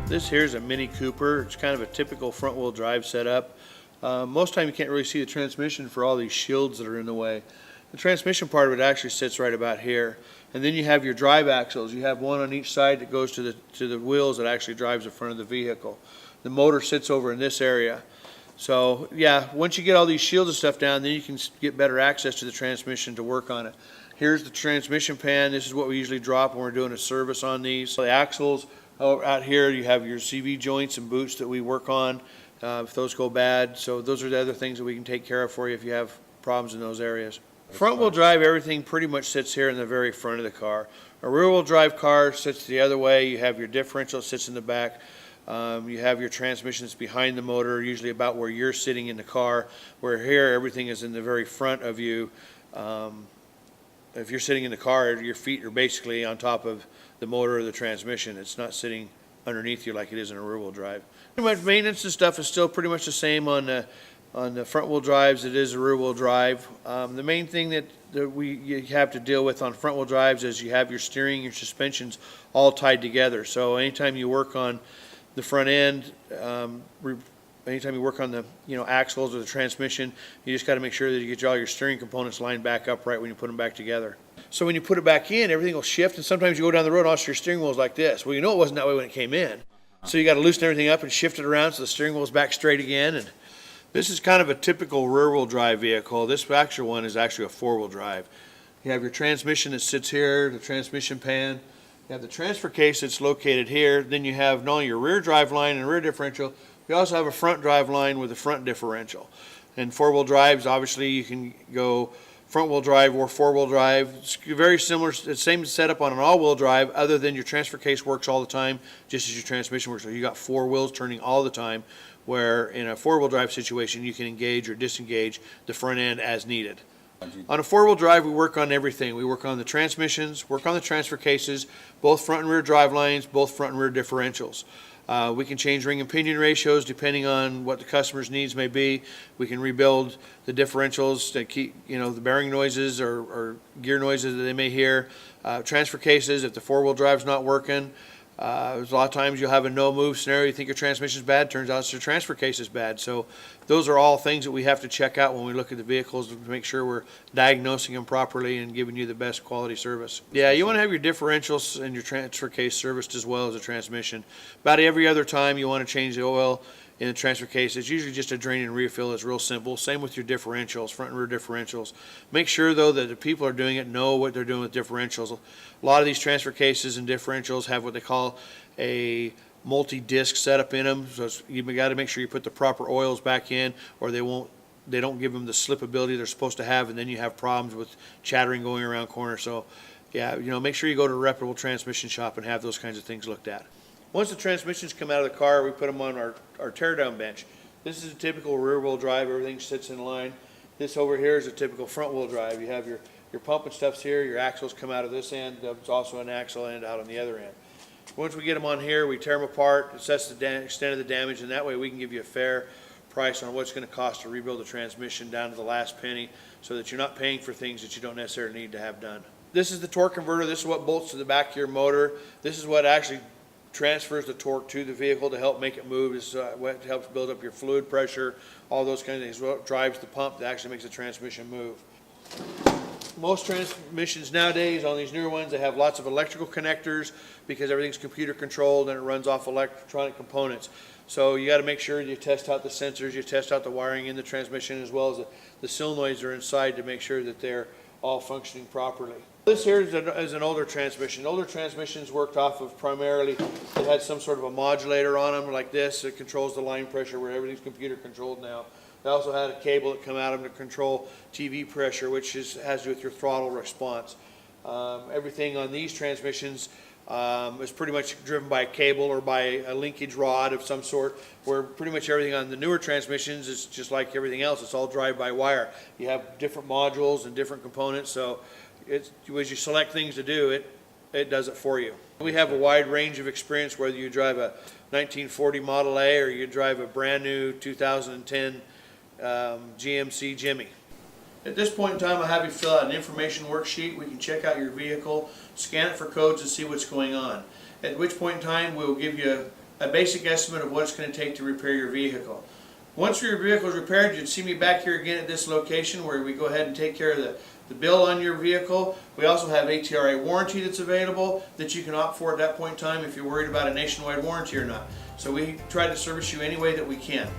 This here is a Mini Cooper. It's kind of a typical front wheel drive setup. Most time you can't really see the transmission for all these shields that are in the way. The transmission part of it actually sits right about here. And then you have your drive axles. You have one on each side that goes to the wheels that actually drives the front of the vehicle. The motor sits over in this area. So yeah, once you get all these shields and stuff down, then you can get better access to the transmission to work on it. Here's the transmission pan. This is what we usually drop when we're doing a service on these. The axles. Out here you have your CV joints and boots that we work on if those go bad. So those are the other things that we can take care of for you if you have problems in those areas. Front wheel drive, everything pretty much sits here in the very front of the car. A rear wheel drive car sits the other way. You have your differential sits in the back. You have your transmissions behind the motor, usually about where you're sitting in the car, where here everything is in the very front of you. If you're sitting in the car, your feet are basically on top of the motor or the transmission. It's not sitting underneath you like it is in a rear wheel drive. Pretty much maintenance and stuff is still pretty much the same on the front wheel drives. It is a rear wheel drive. The main thing that you have to deal with on front wheel drives is you have your steering, your suspensions all tied together. So anytime you work on the front end, anytime you work on the axles or the transmission, you just got to make sure that you get all your steering components lined back up right when you put them back together. So when you put it back in, everything will shift, and sometimes you go down the road and also your steering wheel is like this. Well, you know it wasn't that way when it came in. So you got to loosen everything up and shift it around so the steering wheel is back straight again. And this is kind of a typical rear wheel drive vehicle. This actual one is actually a four wheel drive. You have your transmission that sits here, the transmission pan. You have the transfer case that's located here. Then you have not only your rear drive line and rear differential, you also have a front drive line with a front differential. And four wheel drives, obviously you can go front wheel drive or four wheel drive. It's very similar, it's the same setup on an all wheel drive, other than your transfer case works all the time, just as your transmission works. So you got four wheels turning all the time, where in a four wheel drive situation you can engage or disengage the front end as needed. On a four wheel drive, we work on everything. We work on the transmissions, work on the transfer cases, both front and rear drive lines, both front and rear differentials. We can change ring and pinion ratios depending on what the customer's needs may be. We can rebuild the differentials to keep, the bearing noises or gear noises that they may hear. Transfer cases, if the four-wheel drive's not working, there's a lot of times you'll have a no-move scenario. You think your transmission's bad, turns out your transfer case is bad. So those are all things that we have to check out when we look at the vehicles to make sure we're diagnosing them properly and giving you the best quality service. Yeah, you want to have your differentials and your transfer case serviced as well as the transmission. About every other time you want to change the oil in the transfer case. It's usually just a drain and refill. It's real simple. Same with your differentials, front and rear differentials. Make sure though that the people are doing it know what they're doing with differentials. A lot of these transfer cases and differentials have what they call a multi-disc setup in them. So you've got to make sure you put the proper oils back in, or they don't give them the slipability they're supposed to have, and then you have problems with chattering going around corners. So yeah, make sure you go to a reputable transmission shop and have those kinds of things looked at. Once the transmissions come out of the car, we put them on our teardown bench. This is a typical rear wheel drive. Everything sits in line. This over here is a typical front wheel drive. You have your pump and stuff's here. Your axles come out of this end. There's also an axle end out on the other end. Once we get them on here, we tear them apart, assess the extent of the damage, and that way we can give you a fair price on what's going to cost to rebuild the transmission down to the last penny, so that you're not paying for things that you don't necessarily need to have done. This is the torque converter. This is what bolts to the back of your motor. This is what actually transfers the torque to the vehicle to help make it move. This is what helps build up your fluid pressure, all those kind of things. What drives the pump that actually makes the transmission move. Most transmissions nowadays on these newer ones, they have lots of electrical connectors because everything's computer controlled and it runs off electronic components. So you got to make sure you test out the sensors, you test out the wiring in the transmission, as well as the solenoids are inside to make sure that they're all functioning properly. This here is an older transmission. Older transmissions worked off of primarily, it had some sort of a modulator on them like this. It controls the line pressure, where everything's computer controlled now. They also had a cable that come out of them to control TV pressure, which has to do with your throttle response. Everything on these transmissions is pretty much driven by a cable or by a linkage rod of some sort, where pretty much everything on the newer transmissions is just like everything else. It's all drive-by-wire. You have different modules and different components, so as you select things to do, it does it for you. We have a wide range of experience, whether you drive a 1940 Model A or you drive a brand new 2010 GMC Jimmy. At this point in time, I'll have you fill out an information worksheet. We can check out your vehicle, scan it for codes, and see what's going on. At which point in time, we'll give you a basic estimate of what it's going to take to repair your vehicle. Once your vehicle is repaired, you'd see me back here again at this location where we go ahead and take care of the bill on your vehicle. We also have ATRA warranty that's available that you can opt for at that point in time if you're worried about a nationwide warranty or not. So we try to service you any way that we can.